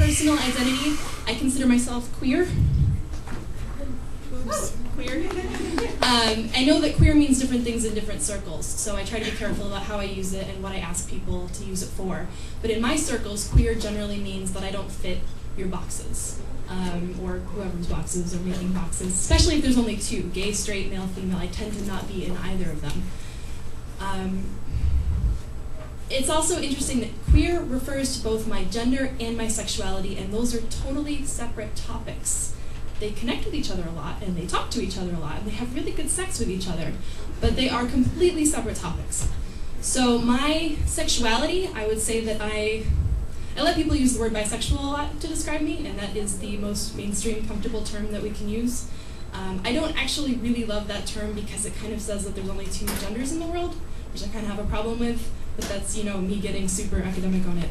personal identity, I consider myself queer. Oops, queer. I know that queer means different things in different circles, so I try to be careful about how I use it and what I ask people to use it for. But in my circles, queer generally means that I don't fit your boxes, or whoever's boxes, or making boxes, especially if there's only two, gay, straight, male, female. I tend to not be in either of them. It's also interesting that queer refers to both my gender and my sexuality, and those are totally separate topics. They connect with each other a lot, and they talk to each other a lot, and they have really good sex with each other, but they are completely separate topics. So my sexuality, I would say that I let people use the word bisexual a lot to describe me, and that is the most mainstream, comfortable term that we can use. I don't actually really love that term because it kind of says that there's only two genders in the world, which I kind of have a problem with, but that's, me getting super academic on it.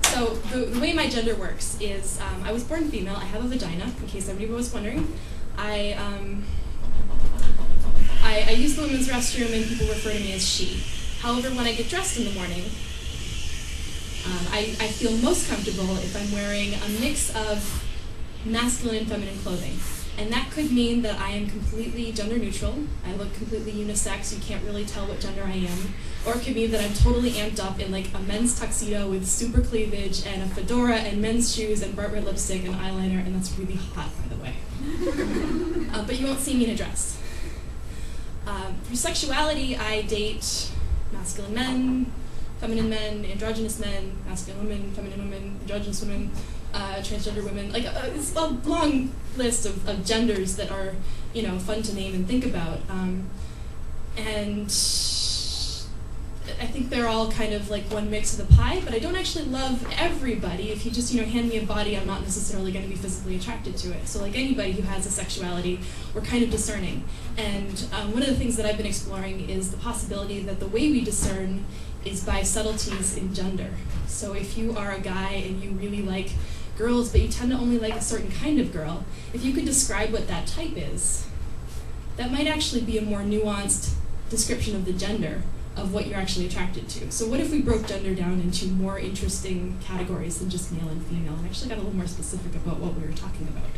So the way my gender works is I was born female. I have a vagina, in case anybody was wondering. I use the women's restroom and people refer to me as she. However, when I get dressed in the morning, I feel most comfortable if I'm wearing a mix of masculine and feminine clothing. And that could mean that I am completely gender neutral. I look completely unisex. You can't really tell what gender I am. Or it could mean that I'm totally amped up in like a men's tuxedo with super cleavage and a fedora and men's shoes and bright red lipstick and eyeliner, and that's really hot, by the way. But you won't see me in a dress. For sexuality, I date masculine men, feminine men, androgynous men, masculine women, feminine women, androgynous women, transgender women. Like it's a long list of genders that are, fun to name and think about. And I think they're all kind of like one mix of the pie, but I don't actually love everybody. If you just, hand me a body, I'm not necessarily going to be physically attracted to it. So like anybody who has a sexuality, we're kind of discerning. And one of the things that I've been exploring is the possibility that the way we discern is by subtleties in gender. So if you are a guy and you really like girls, but you tend to only like a certain kind of girl, if you could describe what that type is, that might actually be a more nuanced description of the gender of what you're actually attracted to. So what if we broke gender down into more interesting categories than just male and female, and actually got a little more specific about what we were talking about?